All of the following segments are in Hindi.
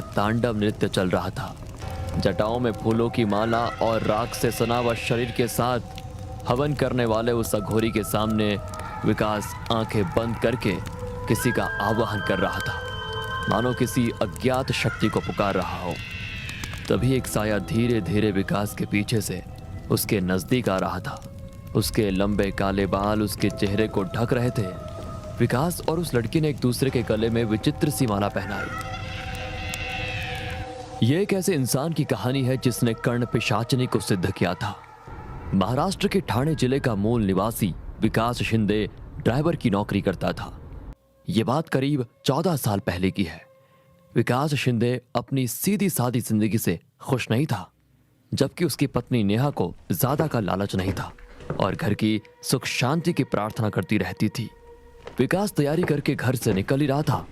तांडव नृत्य चल रहा था। जटाओं में फूलों की माला और राख से सना हुआ शरीर के साथ हवन करने वाले उस अघोरी के सामने विकास आंखें बंद करके किसी का आवाहन कर रहा था, मानो किसी अज्ञात शक्ति को पुकार रहा हो। तभी एक साया धीरे धीरे विकास के पीछे से उसके नजदीक आ रहा था। उसके लंबे काले बाल उसके चेहरे को ढक रहे थे। विकास और उस लड़की ने एक दूसरे के गले में विचित्र सी माला पहनाई। यह एक ऐसे इंसान की कहानी है जिसने कर्ण पिशाचनी को सिद्ध किया था। महाराष्ट्र के ठाणे जिले का मूल निवासी विकास शिंदे ड्राइवर की नौकरी करता था। यह बात करीब 14 साल पहले की है। विकास शिंदे अपनी सीधी सादी जिंदगी से खुश नहीं था, जबकि उसकी पत्नी नेहा को ज्यादा का लालच नहीं था और घर की सुख शांति की प्रार्थना करती रहती थी। विकास तैयारी करके घर से निकल ही रहा था,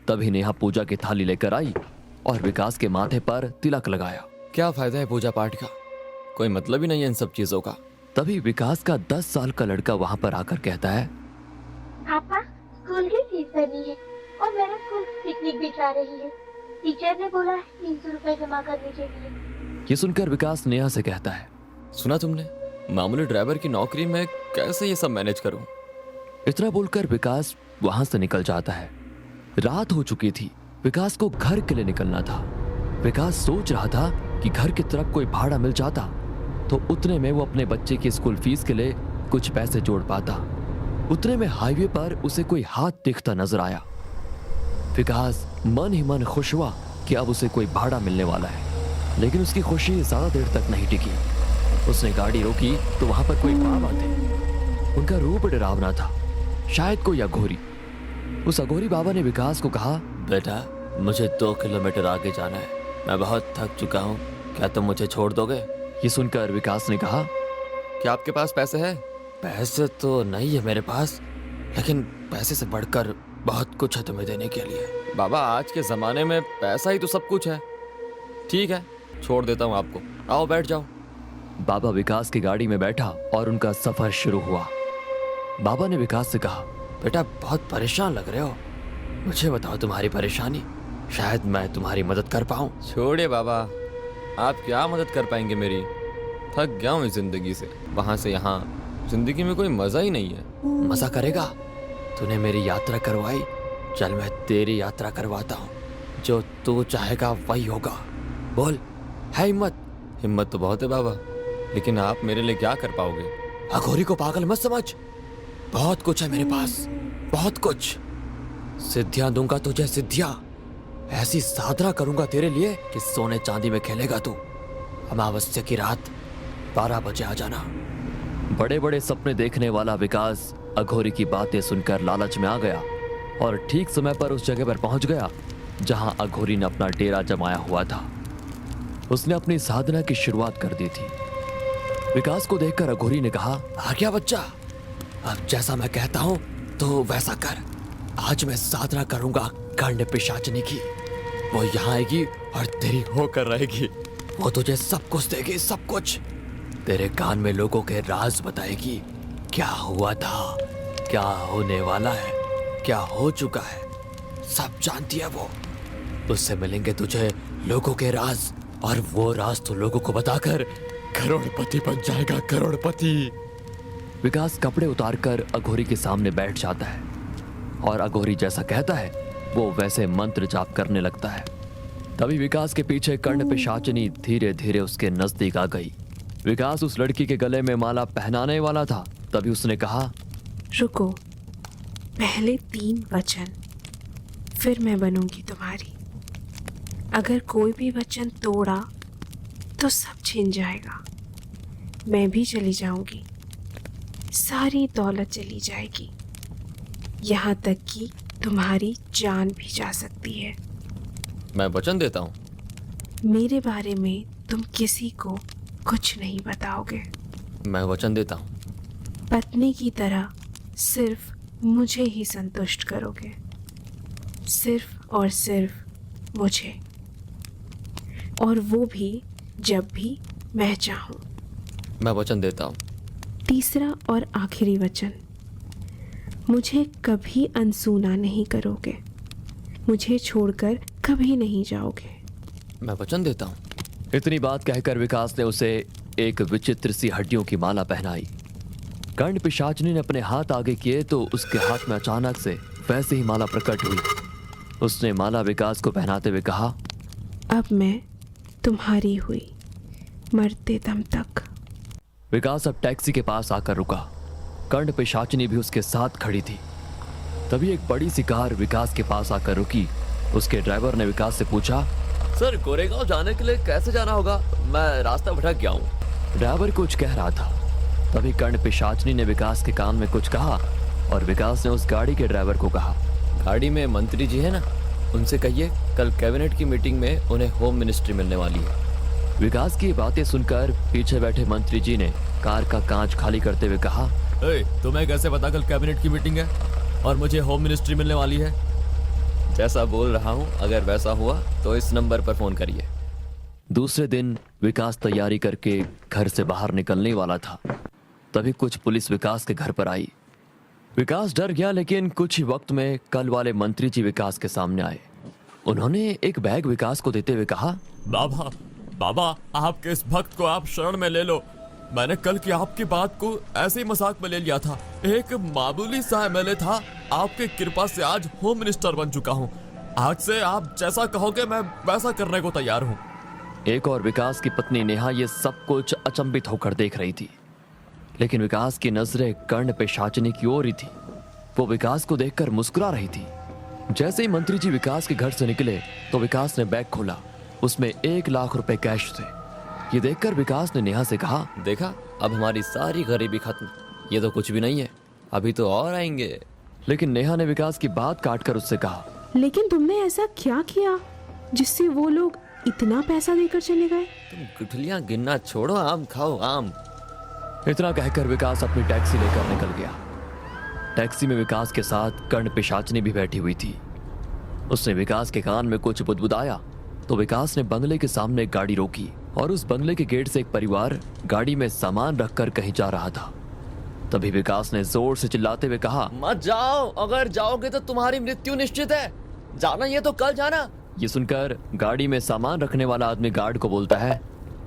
तभी नेहा पूजा की थाली लेकर आई और विकास के माथे पर तिलक लगाया। क्या फायदा है पूजा पाठ का, कोई मतलब ही नहीं है इन सब चीजों का। तभी विकास का 10 साल का लड़का वहां पर आकर कहता है, पापा, स्कूल की फीस भरनी है और मेरा स्कूल पिकनिक भी जा रही है। टीचर ने बोला 300 रुपए जमा करने के लिए। ये सुनकर विकास नेहा से कहता है, सुना तुमने, मामूली ड्राइवर की नौकरी में कैसे ये सब मैनेज करूं। इतना बोलकर विकास वहां से निकल जाता है। रात हो चुकी थी। विकास को घर के लिए निकलना था। विकास सोच रहा था कि घर की तरफ कोई भाड़ा मिल जाता तो उतने में वो अपने बच्चे की स्कूल फीस के लिए कुछ पैसे जोड़ पाता। उतने में हाईवे पर उसे कोई हाथ दिखता नजर आया। विकास मन ही मन खुश हुआ कि अब उसे कोई भाड़ा मिलने वाला है, लेकिन उसकी खुशी ज्यादा देर तक नहीं टिकी। उसने गाड़ी रोकी तो वहां पर कोई बाबा थे। उनका रूप डरावना था, शायद कोई अघोरी। उस अघोरी बाबा ने विकास को कहा, बेटा, मुझे 2 किलोमीटर आगे जाना है, मैं बहुत थक चुका हूँ, क्या तुम मुझे छोड़ दोगे। ये सुनकर विकास ने कहा, क्या आपके पास पैसे हैं। पैसे तो नहीं है मेरे पास, लेकिन पैसे से बढ़कर बहुत कुछ है तुम्हें देने के लिए। बाबा, आज के जमाने में पैसा ही तो सब कुछ है। ठीक है, छोड़ देता हूँ आपको, आओ बैठ जाओ। बाबा विकास की गाड़ी में बैठा और उनका सफर शुरू हुआ। बाबा ने विकास से कहा, बेटा, बहुत परेशान लग रहे हो, मुझे बताओ तुम्हारी परेशानी, शायद मैं तुम्हारी मदद कर पाऊं। छोड़िए बाबा, आप क्या मदद कर पाएंगे मेरी, थक गया हूँ इस जिंदगी से। वहां से यहाँ जिंदगी में कोई मजा ही नहीं है। मजा करेगा? तूने मेरी यात्रा करवाई, चल मैं तेरी यात्रा करवाता हूँ। जो तू चाहेगा वही होगा। बोल, है हिम्मत? हिम्मत तो बहुत है बाबा, लेकिन आप मेरे लिए क्या कर पाओगे। अघोरी को पागल मत समझ, बहुत कुछ है मेरे पास, बहुत कुछ। सिद्धियां दूंगा तुझे, सिद्धियां। ऐसी साधना करूंगा तेरे लिए कि सोने चांदी में खेलेगा तू। अमावस्या की रात 12 बजे आ जाना। बड़े बड़े सपने देखने वाला विकास अघोरी की बातें सुनकर लालच में आ गया और ठीक समय पर उस जगह पर पहुंच गया जहां अघोरी ने अपना डेरा जमाया हुआ था। उसने अपनी साधना की शुरुआत कर दी थी। विकास को देखकर अघोरी ने कहा, आ गया बच्चा, अब जैसा मैं कहता हूं तो वैसा कर। आज मैं साधना करूंगा कर्ण पिशाचनी की। वो यहाँ आएगी और तेरी होकर रहेगी। वो तुझे सब कुछ देगी, सब कुछ। तेरे कान में लोगों के राज बताएगी, क्या हुआ था, क्या होने वाला है, क्या हो चुका है, सब जानती है वो। उससे मिलेंगे तुझे लोगों के राज, और वो राज तो लोगों को बताकर करोड़पति बन जाएगा, करोड़पति। विकास कपड़े उतारकर अघोरी के सामने बैठ जाता है और अघोरी जैसा कहता है वो वैसे मंत्र जाप करने लगता है। तभी विकास के पीछे कर्ण पिशाचनी धीरे धीरे उसके नजदीक आ गई। विकास उस लड़की के गले में माला पहनाने वाला था, तभी उसने कहा, रुको, पहले 3 वचन, फिर मैं बनूंगी तुम्हारी। अगर कोई भी वचन तोड़ा तो सब छिन जाएगा, मैं भी चली जाऊंगी, सारी दौलत चली जाएगी, यहाँ तक कि तुम्हारी जान भी जा सकती है। मैं वचन देता हूँ। मेरे बारे में तुम किसी को कुछ नहीं बताओगे। मैं वचन देता हूँ। पत्नी की तरह सिर्फ मुझे ही संतुष्ट करोगे, सिर्फ और सिर्फ मुझे, और वो भी जब भी मैं चाहूँ। मैं वचन देता हूँ। तीसरा और आखिरी वचन, मुझे कभी अनसुना नहीं करोगे, मुझे छोड़कर कभी नहीं जाओगे। मैं वचन देता हूँ। इतनी बात कहकर विकास ने उसे एक विचित्र सी हड्डियों की माला पहनाई। कर्ण पिशाचनी ने अपने हाथ आगे किए तो उसके हाथ में अचानक से वैसे ही माला प्रकट हुई। उसने माला विकास को पहनाते हुए कहा, अब मैं तुम्हारी हुई, मरते दम तक। विकास अब टैक्सी के पास आकर रुका। कर्ण पिशाचनी भी उसके साथ खड़ी थी। तभी एक बड़ी सी कार विकास के पास आकर रुकी। उसके ड्राइवर ने विकास से पूछा, सर गोरेगांव जाने के लिए कैसे जाना होगा? मैं रास्ता भटक गया हूँ। ड्राइवर कुछ कह रहा था। तभी कर्ण पिशाचनी ने विकास के कान में कुछ कहा और विकास ने उस गाड़ी के ड्राइवर को कहा, गाड़ी में मंत्री जी है ना, उनसे कहिए कल कैबिनेट की मीटिंग में उन्हें होम मिनिस्ट्री मिलने वाली है। विकास की बातें सुनकर पीछे बैठे मंत्री जी ने कार का कांच खाली करते हुए कहा, तुम्हें कैसे पता कल कैबिनेट की मीटिंग है और मुझे होम मिनिस्ट्री मिलने वाली है? जैसा बोल रहा हूँ, अगर वैसा हुआ तो इस नंबर पर फोन करिए। दूसरे दिन विकास तैयारी करके घर से बाहर निकलने वाला था। तभी कुछ पुलिस विकास के घर पर आई। विकास डर गया, लेकिन कुछ ही वक्त में कल वाले मंत्री जी विकास के सामने आए। उन्होंने एक बैग विकास को देते हुए कहा, बाबा बाबा, आपके इस भक्त को आप शरण में ले लो। मैंने कल की आपकी बात को ऐसे ही मजाक में ले लिया था। एक मामूली सा एमएलए था, आपकी कृपा से आज होम मिनिस्टर बन चुका हूँ। आज से आप जैसा कहोगे मैं वैसा करने को तैयार हूँ। एक और विकास की पत्नी नेहा ये सब कुछ अचंभित होकर देख रही थी, लेकिन विकास की नजरें कर्ण पिशाचनी की ओर ही थी। वो विकास को देखकर मुस्कुरा रही थी। जैसे ही मंत्री जी विकास के घर से निकले तो विकास ने बैग खोला। उसमें 1 लाख रुपए कैश थे। ये देखकर विकास ने नेहा से कहा, देखा, अब हमारी सारी गरीबी खत्म। ये तो कुछ भी नहीं है, अभी तो और आएंगे। लेकिन नेहा ने विकास की बात काटकर उससे कहा, लेकिन तुमने ऐसा क्या किया जिससे वो लोग इतना पैसा देकर चले गए? तुम गुठलियां गिनना छोड़ो, आम खाओ आम। इतना कहकर विकास अपनी टैक्सी लेकर निकल गया। टैक्सी में विकास के साथ कर्ण पिशाचनी भी बैठी हुई थी। उसने विकास के कान में कुछ बुदबुदाया तो विकास ने बंगले के सामने एक गाड़ी रोकी और उस बंगले के गेट से एक परिवार गाड़ी में सामान रखकर कहीं जा रहा था। तभी विकास ने जोर से चिल्लाते हुए कहा, मत जाओ, अगर जाओगे तो तुम्हारी मृत्यु निश्चित है। जाना ये तो कल जाना। ये सुनकर गाड़ी में सामान रखने वाला आदमी गार्ड को बोलता है,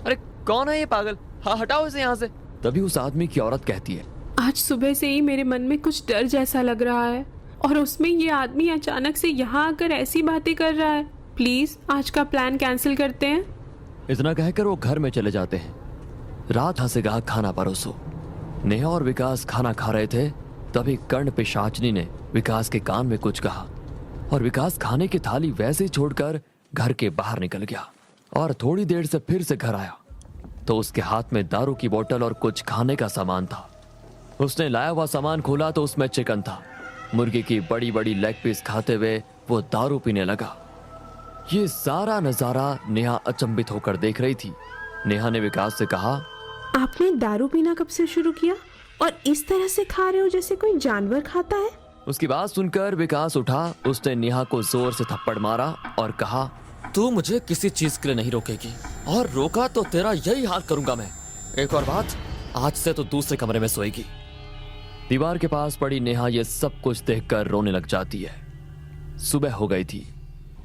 अरे कौन है ये पागल? हाँ हटाओ इसे यहाँ से। तभी उस आदमी की औरत कहती है, आज सुबह से ही मेरे मन में कुछ डर जैसा लग रहा है और उसमें ये आदमी अचानक से यहाँ आकर ऐसी बातें कर रहा है। प्लीज आज का प्लान कैंसिल करते हैं। इतना कहकर वो घर में चले जाते हैं। रात हंसेगा खाना परोसो। नेहा और विकास खाना खा रहे थे। तभी कर्ण पिशाचनी ने विकास के कान में कुछ कहा और विकास खाने की थाली वैसे ही छोड़कर घर के बाहर निकल गया और थोड़ी देर से फिर से घर आया तो उसके हाथ में दारू की बोतल और कुछ खाने का सामान था। उसने लाया हुआ सामान खोला तो उसमें चिकन था। मुर्गी की बड़ी बड़ी लेग पीस खाते हुए वो दारू पीने लगा। ये सारा नजारा नेहा अचंभित होकर देख रही थी। नेहा ने विकास से कहा, आपने दारू पीना कब से शुरू किया और इस तरह से खा रहे हो जैसे कोई जानवर खाता है? उसकी बात सुनकर विकास उठा। उसने नेहा को जोर से थप्पड़ मारा और कहा, तू मुझे किसी चीज के लिए नहीं रोकेगी और रोका तो तेरा यही हाल करूंगा मैं। एक और बात, आज से तो दूसरे कमरे में सोएगी। दीवार के पास पड़ी नेहा ये सब कुछ देखकर रोने लग जाती है। सुबह हो गई थी।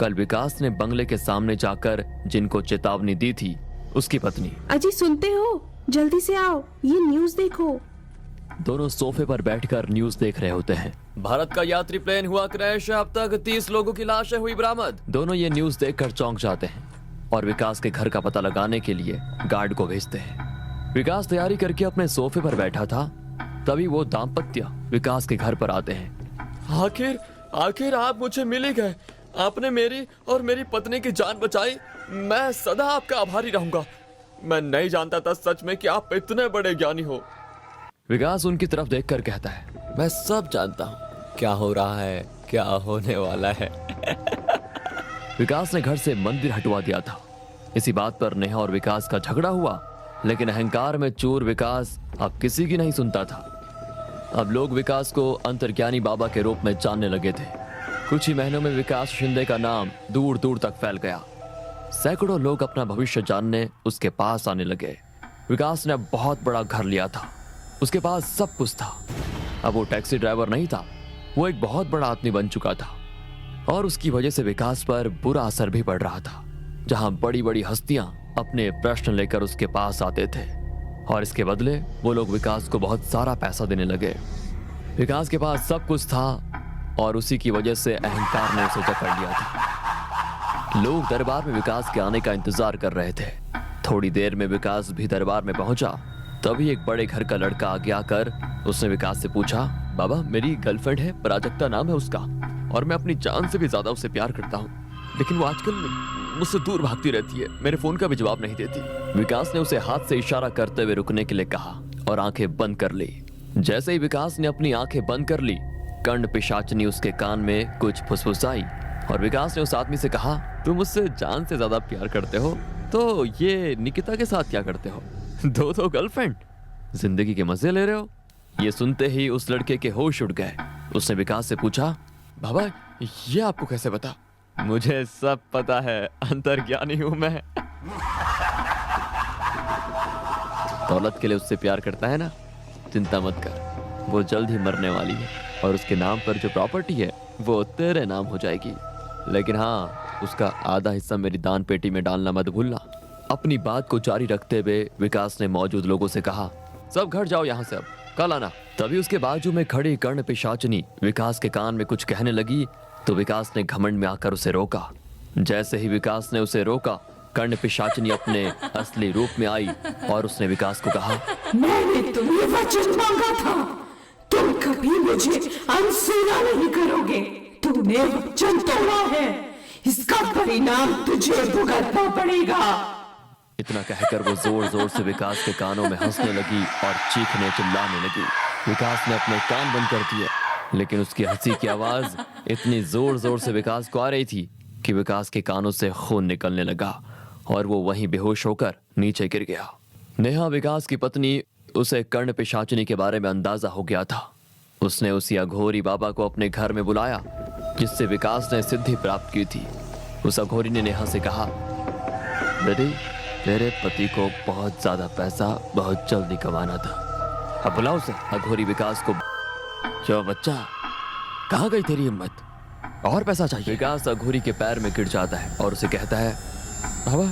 कल विकास ने बंगले के सामने जाकर जिनको चेतावनी दी थी उसकी पत्नी, अजी सुनते हो, जल्दी से आओ, ये न्यूज़ देखो। दोनों सोफे पर बैठकर न्यूज़ देख रहे होते हैं। भारत का यात्री प्लेन हुआ क्रैश, अब तक 30 लोगों की लाशें हुई बरामद। दोनों ये न्यूज़ देखकर चौंक जाते हैं और विकास के घर का पता लगाने के लिए गार्ड को भेजते हैं। विकास तैयारी करके अपने सोफे पर बैठा था। तभी वो दाम्पत्य विकास के घर पर आते हैं। आखिर आप मुझे मिल ही गए। आपने मेरी और मेरी पत्नी की जान बचाई। मैं सदा आपका आभारी रहूंगा। मैं नहीं जानता था सच में कि आप इतने बड़े ज्ञानी हो। विकास उनकी तरफ देखकर कहता है, मैं सब जानता हूँ, क्या हो रहा है, क्या होने वाला है। विकास ने घर से मंदिर हटवा दिया था। इसी बात पर नेहा और विकास का झगड़ा हुआ, लेकिन अहंकार में चूर विकास अब किसी की नहीं सुनता था। अब लोग विकास को अंतर्ज्ञानी बाबा के रूप में जानने लगे थे। कुछ ही महीनों में विकास शिंदे का नाम दूर दूर तक फैल गया। सैकड़ों लोग अपना भविष्य जानने उसके पास आने लगे। विकास ने अब बहुत बड़ा घर लिया था। उसके पास सब कुछ था। अब वो टैक्सी ड्राइवर नहीं था, वो एक बहुत बड़ा आदमी बन चुका था। और उसकी वजह से विकास पर बुरा असर भी पड़ रहा था। जहां बड़ी बड़ी हस्तियां अपने प्रश्न लेकर उसके पास आते थे और इसके बदले वो लोग विकास को बहुत सारा पैसा देने लगे। विकास के पास सब कुछ था और उसी की वजह से अहंकार ने उसे जकड़ लिया था। लोग दरबार में विकास के आने का इंतजार कर रहे थे। थोड़ी देर में विकास भी दरबार में पहुंचा। तभी एक बड़े घर का लड़का आगे आकर उसने विकास से पूछा, बाबा मेरी गर्लफ्रेंड है, प्राजक्ता नाम है उसका, और मैं अपनी जान से भी ज्यादा उसे प्यार करता हूँ, लेकिन वो आजकल मुझसे दूर भागती रहती है, मेरे फोन का भी जवाब नहीं देती। विकास ने उसे हाथ से इशारा करते हुए रुकने के लिए कहा और आंखें बंद कर ली। जैसे ही विकास ने अपनी आंखें बंद कर ली, कर्ण पिशाचिनी उसके कान में कुछ फुसफुसाई और विकास ने उस आदमी से कहा, तुम मुझसे जान से ज्यादा प्यार करते हो तो ये निकिता के साथ क्या करते हो? दो गर्लफ्रेंड, जिंदगी के मजे ले रहे हो? ये सुनते ही उस लड़के के होश उड़ गए। उसने विकास से पूछा, बाबा ये आपको कैसे पता? मुझे सब पता है, अंतर्ज्ञानी हूं मैं। दौलत के लिए उससे प्यार करता है ना, चिंता मत कर, वो जल्द ही मरने वाली है और उसके नाम पर जो प्रॉपर्टी है वो तेरे नाम हो जाएगी, लेकिन हाँ उसका आधा हिस्सा मेरी दान पेटी में डालना मत भूलना। अपनी बात को जारी रखते हुए विकास ने मौजूद लोगों से कहा, सब घर जाओ यहाँ से, अब कल आना। तभी उसके बाजू में खड़ी कर्ण पिशाचिनी विकास के कान में कुछ कहने लगी तो विकास ने घमंड में आकर उसे रोका। जैसे ही विकास ने उसे रोका, कर्ण पिशाचिनी अपने असली रूप में आई और उसने विकास को कहा, मैंने तुम्हें वचन मांगा था, तुम कभी मुझे अनसुना नहीं करोगे। तुमने वचन तोड़ा है, इसका परिणाम तुझे भुगतना पड़ेगा। इतना कहकर वो जोर जोर से विकास के कानों में हंसने लगी और चीखने चिल्लाने लगी। विकास ने अपने कान बंद कर दिए, लेकिन उसकी हंसी की आवाज इतनी जोर जोर से विकास को आ रही थी कि विकास के कानों से खून निकलने लगा और वो वहीं बेहोश होकर नीचे गिर गया। नेहा विकास की पत्नी, उसे कर्ण पिशाचिनी के बारे में अंदाजा हो गया था। उसने उसी अघोरी बाबा को अपने घर में बुलाया जिससे विकास ने सिद्धि प्राप्त की थी। उस अघोरी ने नेहा से कहा, बेटी तेरे पति को बहुत ज्यादा पैसा बहुत जल्दी कमाना था, अब बुलाओ उसे। अघोरी विकास को, क्यों बच्चा, कहाँ गई तेरी हिम्मत, और पैसा चाहिए? विकास अघोरी के पैर में गिर जाता है और उसे कहता है, बाबा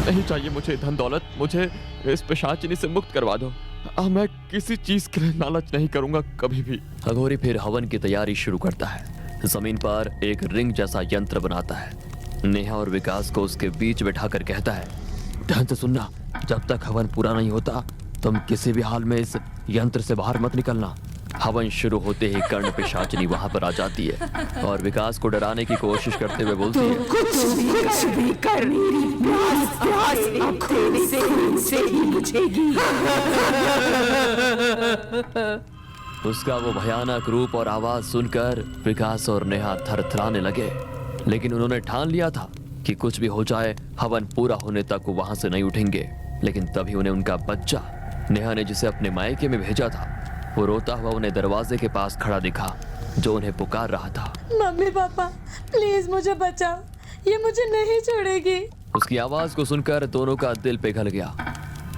नहीं चाहिए मुझे धन दौलत, मुझे इस पिशाचिनी से मुक्त करवा दो, मैं किसी चीज के लिए लालच नहीं करूंगा कभी भी। अघोरी फिर हवन की तैयारी शुरू करता है। जमीन पर एक रिंग जैसा यंत्र बनाता है। नेहा और विकास को उसके बीच बैठाकर कहता है, ध्यान से सुनना, जब तक हवन पूरा नहीं होता तुम किसी भी हाल में इस यंत्र से बाहर मत निकलना। हवन शुरू होते ही कर्ण पिशाचिनी वहां पर आ जाती है और विकास को डराने की कोशिश करते हुए बोलती है, कुछ भी कर, मेरी प्यास अब तेरे से ही बुझेगी। उसका वो भयानक रूप और आवाज सुनकर विकास और नेहा थरथराने लगे, लेकिन उन्होंने ठान लिया था कि कुछ भी हो जाए हवन पूरा होने तक वो वहां से नहीं उठेंगे। लेकिन तभी उन्हें उनका बच्चा, नेहा ने जिसे अपने मायके में भेजा था, वो रोता हुआ उन्हें दरवाजे के पास खड़ा दिखा जो उन्हें पुकार रहा था। मम्मी पापा प्लीज मुझे बचाओ, ये मुझे नहीं छोड़ेगी। उसकी आवाज को सुनकर दोनों का दिल पिघल गया।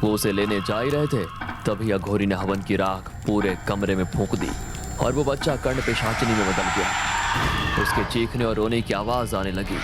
वो उसे लेने जा ही रहे थे, तभी अघोरी ने हवन की राख पूरे कमरे में फूंक दी और वो बच्चा कर्ण पिशाचिनी में बदल गया। उसके चीखने और रोने की आवाज आने लगी।